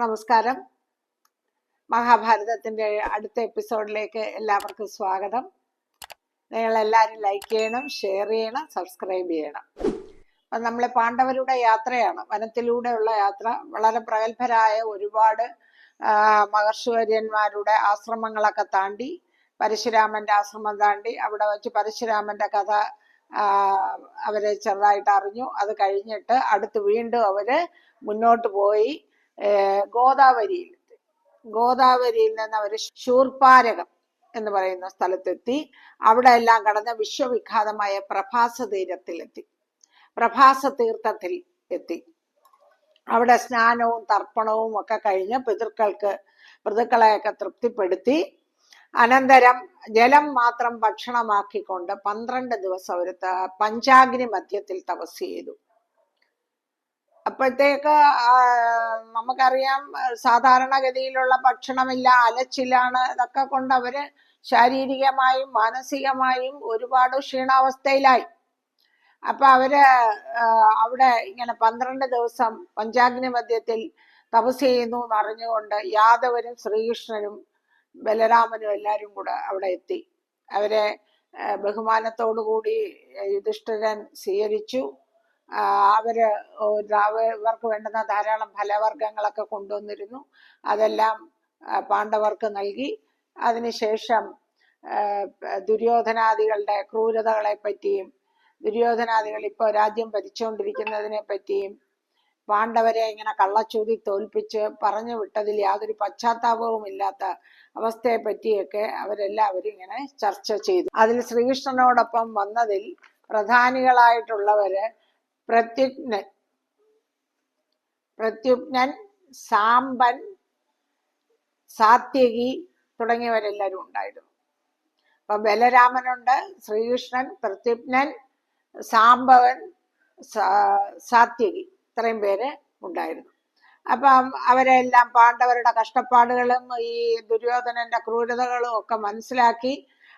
നമസ്കാരം. മഹാഭാരതത്തിന്റെ അടുത്ത എപ്പിസോഡിലേക്ക് എല്ലാവർക്കും സ്വാഗതം. നിങ്ങൾ എല്ലാവരും ലൈക്ക് ചെയ്യണം, ഷെയർ ചെയ്യണം, സബ്സ്ക്രൈബ് ചെയ്യണം. അപ്പം നമ്മൾ പാണ്ഡവരുടെ യാത്രയാണ്, വനത്തിലൂടെയുള്ള യാത്ര. വളരെ പ്രഗത്ഭരായ ഒരുപാട് മഹർഷിവര്യന്മാരുടെ ആശ്രമങ്ങളൊക്കെ താണ്ടി, പരശുരാമന്റെ ആശ്രമം താണ്ടി, അവിടെ വെച്ച് പരശുരാമന്റെ കഥ അവര് ചെറുതായിട്ട് അറിഞ്ഞു. അത് കഴിഞ്ഞിട്ട് അടുത്ത് വീണ്ടും അവര് മുന്നോട്ട് പോയി ഗോദാവരിയിൽ നിന്ന് അവർ ശൂർപ്പാരകം എന്ന് പറയുന്ന സ്ഥലത്തെത്തി. അവിടെ എല്ലാം കടന്ന് വിശ്വവിഖ്യാതമായ പ്രഭാസ തീർത്ഥത്തിൽ എത്തി. അവിടെ സ്നാനവും തർപ്പണവും ഒക്കെ കഴിഞ്ഞ് പിതൃക്കളെയൊക്കെ തൃപ്തിപ്പെടുത്തി അനന്തരം ജലം മാത്രം ഭക്ഷണമാക്കിക്കൊണ്ട് 12 ദിവസം അവർ പഞ്ചാഗ്നി മധ്യത്തിൽ തപസ് ചെയ്തു. അപ്പോഴത്തേക്ക് നമുക്കറിയാം, സാധാരണഗതിയിലുള്ള ഭക്ഷണമില്ല, അലച്ചിലാണ്. ഇതൊക്കെ കൊണ്ട് അവര് ശാരീരികമായും മാനസികമായും ഒരുപാട് ക്ഷീണാവസ്ഥയിലായി. അപ്പൊ അവര് അവിടെ ഇങ്ങനെ 12 ദിവസം പഞ്ചാഗ്നി മധ്യത്തിൽ തപസ് ചെയ്യുന്നു എന്നറിഞ്ഞുകൊണ്ട് യാദവരും ശ്രീകൃഷ്ണനും ബലരാമനും എല്ലാരും കൂടെ അവിടെ എത്തി. അവരെ ബഹുമാനത്തോടുകൂടി യുധിഷ്ഠിരൻ സ്വീകരിച്ചു. ഇവർക്ക് വേണ്ടുന്ന ധാരാളം ഫലവർഗങ്ങളൊക്കെ കൊണ്ടുവന്നിരുന്നു. അതെല്ലാം പാണ്ഡവർക്ക് നൽകി. അതിനുശേഷം ദുര്യോധനാദികളുടെ ക്രൂരതകളെ പറ്റിയും, ദുര്യോധനാദികൾ ഇപ്പോൾ രാജ്യം ഭരിച്ചുകൊണ്ടിരിക്കുന്നതിനെ പറ്റിയും, പാണ്ഡവരെ ഇങ്ങനെ കള്ളച്ചൂതി തോൽപ്പിച്ച് പറഞ്ഞു വിട്ടതിൽ യാതൊരു പശ്ചാത്താപവും ഇല്ലാത്ത അവസ്ഥയെ പറ്റിയൊക്കെ അവരെല്ലാവരും ഇങ്ങനെ ചർച്ച ചെയ്തു. അതിൽ ശ്രീകൃഷ്ണനോടൊപ്പം വന്നതിൽ പ്രധാനികളായിട്ടുള്ളവര് പ്രത്യുപ്നൻ, സാമ്പൻ, സാത്യകി തുടങ്ങിയവരെല്ലാവരും ഉണ്ടായിരുന്നു. അപ്പൊ ബലരാമനുണ്ട്, ശ്രീകൃഷ്ണൻ, പ്രത്യുപ്നൻ, സാംബവൻ, സാത്യകി, ഇത്രയും പേര് ഉണ്ടായിരുന്നു. അപ്പം അവരെല്ലാം പാണ്ഡവരുടെ കഷ്ടപ്പാടുകളും ഈ ദുര്യോധനന്റെ ക്രൂരതകളും ഒക്കെ മനസ്സിലാക്കി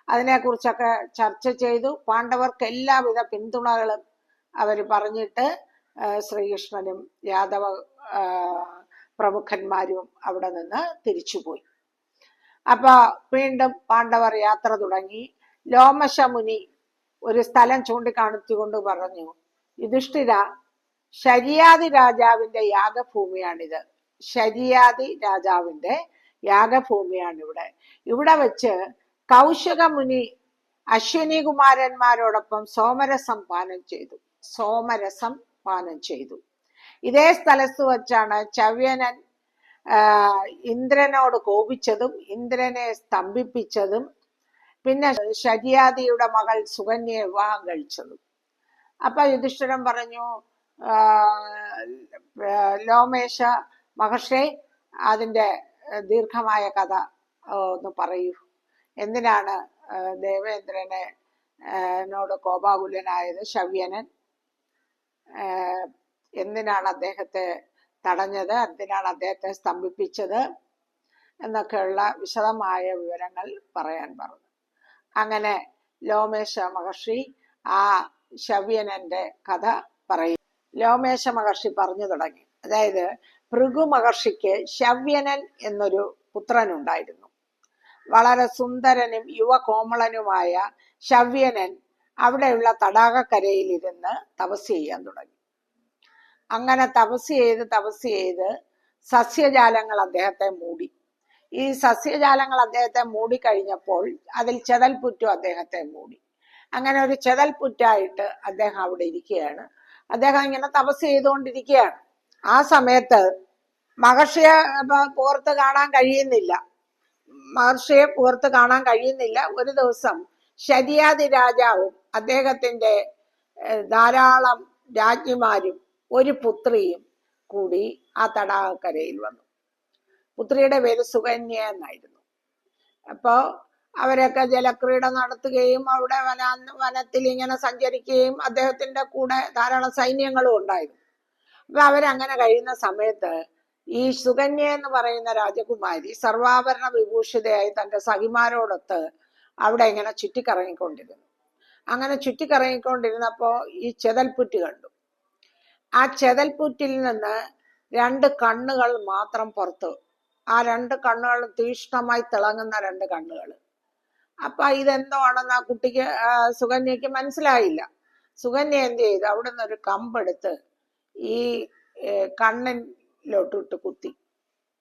അതിനെക്കുറിച്ചൊക്കെ ചർച്ച ചെയ്തു. പാണ്ഡവർക്ക് എല്ലാവിധ പിന്തുണകളും അവർ പറഞ്ഞിട്ട് ശ്രീകൃഷ്ണനും യാദവ പ്രമുഖന്മാരും അവിടെ നിന്ന് തിരിച്ചുപോയി. അപ്പൊ വീണ്ടും പാണ്ഡവർ യാത്ര തുടങ്ങി. ലോമശമുനി ഒരു സ്ഥലം ചൂണ്ടിക്കാണിച്ചുകൊണ്ട് പറഞ്ഞു, യുധിഷ്ഠിര, ശരിയാതി രാജാവിന്റെ യാഗഭൂമിയാണിത്. ശരിയാതി രാജാവിന്റെ യാഗഭൂമിയാണ് ഇവിടെ വെച്ച് കൗശിക മുനി അശ്വിനി കുമാരന്മാരോടൊപ്പം സോമരസം പാനം ചെയ്തു. ഇതേ സ്ഥലത്ത് വച്ചാണ് ചവ്യനൻ ഇന്ദ്രനോട് കോപിച്ചതും ഇന്ദ്രനെ സ്തംഭിപ്പിച്ചതും പിന്നെ ശര്യാദിയുടെ മകൾ സുകന്യയെ വിവാഹം കഴിച്ചതും. അപ്പൊ യുധിഷ്ഠിരൻ പറഞ്ഞു, ലോമേശ മഹർഷി, അതിന്റെ ദീർഘമായ കഥ ഒന്ന് പറയൂ. എന്തിനാണ് ദേവേന്ദ്രനോട് കോപാകുലനായത് ശവ്യനൻ? എന്തിനാണ് അദ്ദേഹത്തെ തടഞ്ഞത്? എന്തിനാണ് അദ്ദേഹത്തെ സ്തംഭിപ്പിച്ചത്? എന്നൊക്കെയുള്ള വിശദമായ വിവരങ്ങൾ പറയാൻ പറഞ്ഞു. അങ്ങനെ ലോമേശ മഹർഷി ആ ശവ്യനന്റെ കഥ പറയും. ലോമേശ മഹർഷി പറഞ്ഞു തുടങ്ങി. അതായത് ഭൃഗു മഹർഷിക്ക് ശവ്യനൻ എന്നൊരു പുത്രനുണ്ടായിരുന്നു. വളരെ സുന്ദരനും യുവകോമളനുമായ ശവ്യനൻ അവിടെയുള്ള തടാകക്കരയിലിരുന്ന് തപസ് ചെയ്യാൻ തുടങ്ങി. അങ്ങനെ തപസ് ചെയ്ത് സസ്യജാലങ്ങൾ അദ്ദേഹത്തെ മൂടി. ഈ സസ്യജാലങ്ങൾ അദ്ദേഹത്തെ മൂടിക്കഴിഞ്ഞപ്പോൾ അതിൽ ചെതൽപുറ്റും അദ്ദേഹത്തെ മൂടി. അങ്ങനെ ഒരു ചെതൽപുറ്റായിട്ട് അദ്ദേഹം അവിടെ ഇരിക്കുകയാണ്. അദ്ദേഹം ഇങ്ങനെ തപസ് ചെയ്തുകൊണ്ടിരിക്കുകയാണ്. ആ സമയത്ത് മഹർഷിയെ പുറത്ത് കാണാൻ കഴിയുന്നില്ല. ഒരു ദിവസം ശര്യാദി രാജാവും അദ്ദേഹത്തിന്റെ ധാരാളം രാജ്ഞിമാരും ഒരു പുത്രിയും കൂടി ആ തടാകക്കരയിൽ വന്നു. പുത്രിയുടെ പേര് സുകന്യ എന്നായിരുന്നു. അപ്പോ അവരൊക്കെ ജലക്രീഡ നടത്തുകയും അവിടെ വനത്തിൽ ഇങ്ങനെ സഞ്ചരിക്കുകയും അദ്ദേഹത്തിന്റെ കൂടെ ധാരാളം സൈന്യങ്ങളും ഉണ്ടായിരുന്നു. അപ്പൊ അവരങ്ങനെ കഴിയുന്ന സമയത്ത് ഈ സുകന്യ എന്ന് പറയുന്ന രാജകുമാരി സർവാഭരണ വിഭൂഷിതയായി തന്റെ സഖിമാരോടൊത്ത് അവിടെ ഇങ്ങനെ ചുറ്റിക്കറങ്ങിക്കൊണ്ടിരുന്നു. അങ്ങനെ ചുറ്റിക്കറങ്ങിക്കൊണ്ടിരുന്നപ്പോ ഈ ചെതൽപുറ്റ് കണ്ടു. ആ ചെതൽപുറ്റിൽ നിന്ന് രണ്ട് കണ്ണുകൾ മാത്രം പുറത്ത്. ആ രണ്ട് കണ്ണുകളും തീക്ഷ്ണമായി തിളങ്ങുന്ന രണ്ട് കണ്ണുകൾ. അപ്പൊ ഇതെന്തോണെന്ന് ആ കുട്ടിക്ക് സുകന്യക്ക് മനസ്സിലായില്ല. സുകന്യ എന്ത് ചെയ്തു, അവിടുന്ന് ഒരു കമ്പെടുത്ത് ഈ കണ്ണിലോട്ടിട്ട് കുത്തി,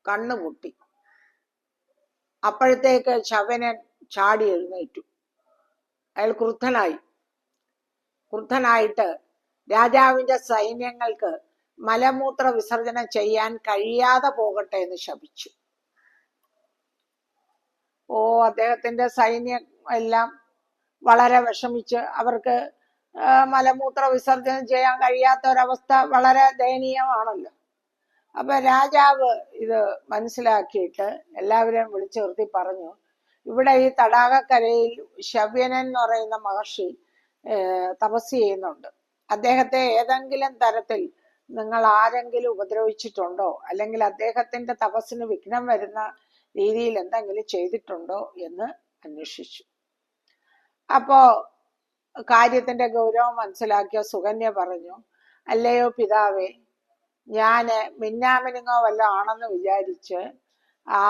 കണ്ണ് പൊട്ടി. അപ്പോഴത്തേക്ക് ശവനൻ ചാടി എഴുന്നേറ്റു. അയാൾ ക്രുദ്ധനായിട്ട് രാജാവിന്റെ സൈന്യങ്ങൾക്ക് മലമൂത്ര വിസർജനം ചെയ്യാൻ കഴിയാതെ പോകട്ടെ എന്ന് ശപിച്ചു. അദ്ദേഹത്തിന്റെ സൈന്യം എല്ലാം വളരെ വിഷമിച്ച്, അവർക്ക് മലമൂത്ര വിസർജനം ചെയ്യാൻ കഴിയാത്ത ഒരവസ്ഥ വളരെ ദയനീയമാണല്ലോ. അപ്പൊ രാജാവ് ഇത് മനസ്സിലാക്കിയിട്ട് എല്ലാവരെയും വിളിച്ചു നിർത്തി പറഞ്ഞു, ഇവിടെ ഈ തടാകക്കരയിൽ ശവ്യനൻ എന്ന് പറയുന്ന മഹർഷി തപസ് ചെയ്യുന്നുണ്ട്. അദ്ദേഹത്തെ ഏതെങ്കിലും തരത്തിൽ നിങ്ങൾ ആരെങ്കിലും ഉപദ്രവിച്ചിട്ടുണ്ടോ, അല്ലെങ്കിൽ അദ്ദേഹത്തിന്റെ തപസ്സിന് വിഘ്നം വരുന്ന രീതിയിൽ എന്തെങ്കിലും ചെയ്തിട്ടുണ്ടോ എന്ന് അന്വേഷിച്ചു. അപ്പോ കാര്യത്തിന്റെ ഗൗരവം മനസ്സിലാക്കിയ സുകന്യ പറഞ്ഞു, അല്ലയോ പിതാവേ, ഞാന് മിന്നാമിനുങ്ങോ വല്ല ആണെന്ന് വിചാരിച്ച് ആ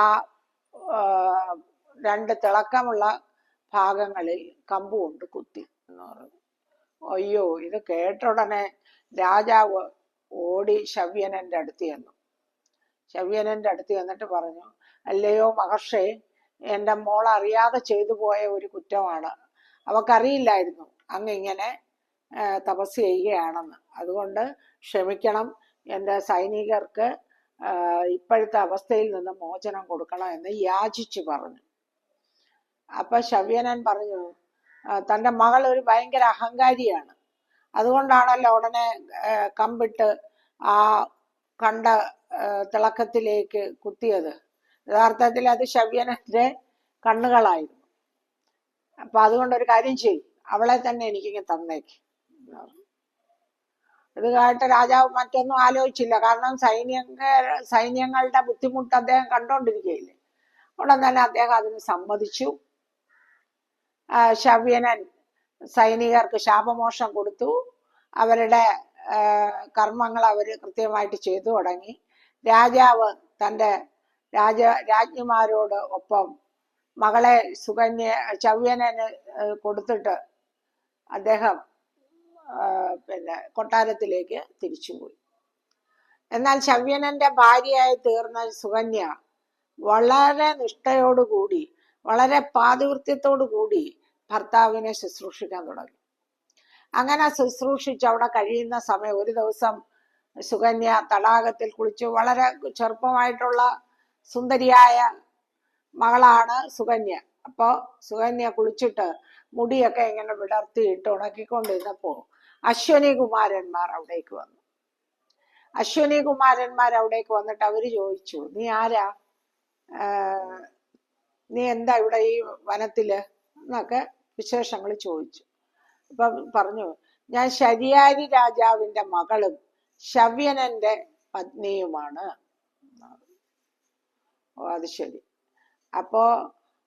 രണ്ട് തിളക്കമുള്ള ഭാഗങ്ങളിൽ കമ്പുകൊണ്ട് കുത്തി എന്ന് പറഞ്ഞു. അയ്യോ, ഇത് കേട്ട ഉടനെ രാജാവ് ഓടി ശവ്യനന്റെ അടുത്ത് ചെന്നു. ശവ്യനന്റെ അടുത്ത് ചെന്നിട്ട് പറഞ്ഞു, അല്ലയോ മഹർഷേ, എൻ്റെ മോൾ അറിയാതെ ചെയ്തു പോയ ഒരു കുറ്റമാണ്. അവക്കറിയില്ലായിരുന്നു അങ്ങ് ഇങ്ങനെ തപസ് ചെയ്യുകയാണെന്ന്. അതുകൊണ്ട് ക്ഷമിക്കണം, എൻ്റെ സൈനികർക്ക് ഇപ്പോഴത്തെ അവസ്ഥയിൽ നിന്ന് മോചനം കൊടുക്കണം എന്ന് യാചിച്ചു പറഞ്ഞു. അപ്പൊ ശവ്യനൻ പറഞ്ഞു, തൻ്റെ മകൾ ഒരു ഭയങ്കര അഹങ്കാരിയാണ്, അതുകൊണ്ടാണല്ലോ ഉടനെ കമ്പിട്ട് ആ കണ്ട തിളക്കത്തിലേക്ക് കുത്തിയത്. യഥാർത്ഥത്തിൽ അത് ശവ്യനന്റെ കണ്ണുകളായിരുന്നു. അപ്പൊ അതുകൊണ്ടൊരു കാര്യം ചെയ്യും, അവളെ തന്നെ എനിക്കിങ്ങ് തന്നേക്ക്. ഇത് കേട്ട് രാജാവ് മറ്റൊന്നും ആലോചിച്ചില്ല. കാരണം സൈന്യങ്ങളുടെ ബുദ്ധിമുട്ട് അദ്ദേഹം കണ്ടോണ്ടിരിക്കുകയില്ലേ. ഉടൻ തന്നെ അദ്ദേഹം അതിന് സമ്മതിച്ചു. ശവ്യനൻ സൈനികർക്ക് ശാപമോക്ഷം കൊടുത്തു. അവരുടെ കർമ്മങ്ങൾ അവർ കൃത്യമായിട്ട് ചെയ്തു തുടങ്ങി. രാജാവ് തൻ്റെ രാജ്ഞിമാരോട് ഒപ്പം മകളെ ശവ്യനന് കൊടുത്തിട്ട് അദ്ദേഹം കൊട്ടാരത്തിലേക്ക് തിരിച്ചുപോയി. എന്നാൽ ശവ്യനന്റെ ഭാര്യയായി തീർന്ന സുകന്യ വളരെ നിഷ്ഠയോടുകൂടി, വളരെ പാതിവൃത്യത്തോടു കൂടി ഭർത്താവിനെ ശുശ്രൂഷിക്കാൻ തുടങ്ങി. അങ്ങനെ ശുശ്രൂഷിച്ച് അവിടെ കഴിയുന്ന സമയം ഒരു ദിവസം സുകന്യ തടാകത്തിൽ കുളിച്ചു. വളരെ ചെറുപ്പമായിട്ടുള്ള സുന്ദരിയായ മകളാണ് സുകന്യ. അപ്പോ സുകന്യ കുളിച്ചിട്ട് മുടിയൊക്കെ ഇങ്ങനെ വിടർത്തിയിട്ട് ഉണക്കിക്കൊണ്ടിരുന്നപ്പോ അശ്വനി കുമാരന്മാർ അവിടേക്ക് വന്നു. അശ്വനി കുമാരന്മാർ അവിടേക്ക് വന്നിട്ട് അവര് ചോദിച്ചു, നീ ആരാ, നീ എന്താ ഇവിടെ ഈ വനത്തില് എന്നൊക്കെ വിശേഷങ്ങൾ ചോദിച്ചു. അപ്പൊ പറഞ്ഞു, ഞാൻ ശരിയാരി രാജാവിന്റെ മകളും ശവ്യനന്റെ പത്നിയുമാണ്. അത് ശരി, അപ്പോ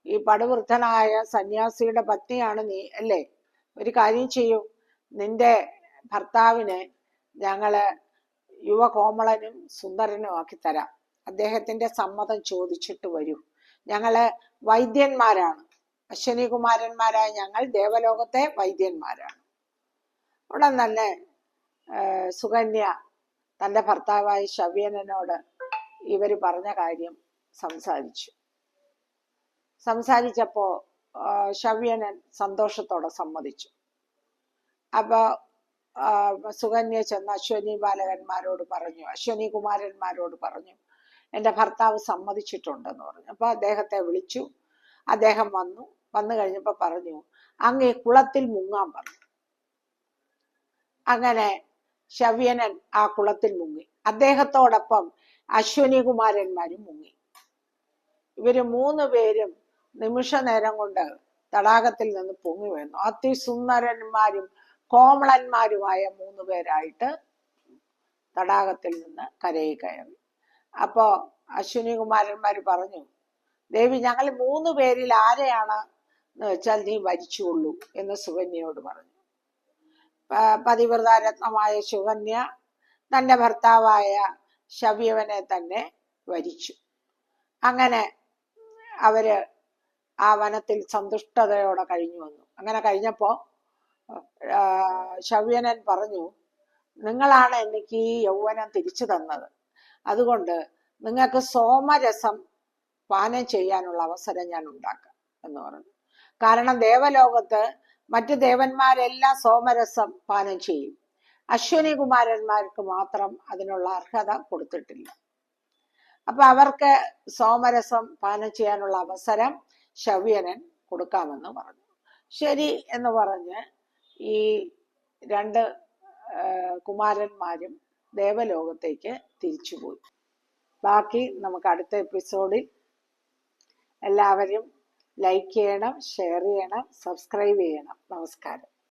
ഈ പടുവൃദ്ധനായ സന്യാസിയുടെ പത്നിയാണ് നീ അല്ലേ? ഒരു കാര്യം ചെയ്യൂ, നിന്റെ ഭർത്താവിനെ ഞങ്ങള് യുവകോമളനും സുന്ദരനും ആക്കി തരാം. അദ്ദേഹത്തിന്റെ സമ്മതം ചോദിച്ചിട്ട് വരൂ. ഞങ്ങള് വൈദ്യന്മാരാണ്, അശ്വനി കുമാരന്മാരായ ഞങ്ങൾ ദേവലോകത്തെ വൈദ്യന്മാരാണ്. ഉടൻ തന്നെ സുകന്യ തൻ്റെ ഭർത്താവായ ശവ്യനോട് ഇവര് പറഞ്ഞ കാര്യം സംസാരിച്ചപ്പോ ശവ്യനൻ സന്തോഷത്തോടെ സമ്മതിച്ചു. അപ്പൊ സുകന്യ ചെന്ന് അശ്വനി കുമാരന്മാരോട് പറഞ്ഞു, എൻ്റെ ഭർത്താവ് സമ്മതിച്ചിട്ടുണ്ടെന്ന് പറഞ്ഞു. അപ്പൊ അദ്ദേഹത്തെ വിളിച്ചു. അദ്ദേഹം വന്നു കഴിഞ്ഞപ്പോ പറഞ്ഞു, അങ്ങ് ഈ കുളത്തിൽ മുങ്ങാൻ പറഞ്ഞു. അങ്ങനെ ശവ്യനൻ ആ കുളത്തിൽ മുങ്ങി. അദ്ദേഹത്തോടൊപ്പം അശ്വനി കുമാരന്മാരും മുങ്ങി. ഇവര് 3 പേരും നിമിഷ നേരം കൊണ്ട് തടാകത്തിൽ നിന്ന് പൊങ്ങി വീണു. അതിസുന്ദരന്മാരും കോമളന്മാരുമായ 3 പേരായിട്ട് തടാകത്തിൽ നിന്ന് കരയിൽ കയറി. അപ്പോ അശ്വനി കുമാരന്മാര് പറഞ്ഞു, ദേവി, ഞങ്ങൾ 3 പേരിൽ ആരെയാണ് എന്ന് വെച്ചാൽ നീ വരിച്ചുകൊള്ളൂ എന്ന് സുകന്യയോട് പറഞ്ഞു. പതിവ്രതാരത്നമായ സുകന്യ തന്റെ ഭർത്താവായ ശവ്യവനെ തന്നെ വരിച്ചു. അങ്ങനെ അവര് ആ വനത്തിൽ സന്തുഷ്ടതയോടെ കഴിഞ്ഞു വന്നു. അങ്ങനെ കഴിഞ്ഞപ്പോ ശവ്യനൻ പറഞ്ഞു, നിങ്ങളാണ് എനിക്ക് ഈ യൗവനം തിരിച്ചു തന്നത്, അതുകൊണ്ട് നിങ്ങൾക്ക് സോമരസം പാനം ചെയ്യാനുള്ള അവസരം ഞാൻ ഉണ്ടാക്കാം എന്ന് പറഞ്ഞു. കാരണം ദേവലോകത്ത് മറ്റു ദേവന്മാരെല്ലാം സോമരസം പാനം ചെയ്യും, അശ്വിനി കുമാരന്മാർക്ക് മാത്രം അതിനുള്ള അർഹത കൊടുത്തിട്ടില്ല. അപ്പൊ അവർക്ക് സോമരസം പാനം ചെയ്യാനുള്ള അവസരം ശവ്യനൻ കൊടുക്കാമെന്ന് പറഞ്ഞു. ശരി എന്ന് പറഞ്ഞ് ഈ രണ്ട് കുമാരന്മാരും ദേവലോകത്തേക്ക് തിരിച്ചുപോയി. ബാക്കി നമുക്ക് അടുത്ത എപ്പിസോഡിൽ. എല്ലാവരും ലൈക്ക് ചെയ്യണം, ഷെയർ ചെയ്യണം, സബ്സ്ക്രൈബ് ചെയ്യണം. നമസ്കാരം.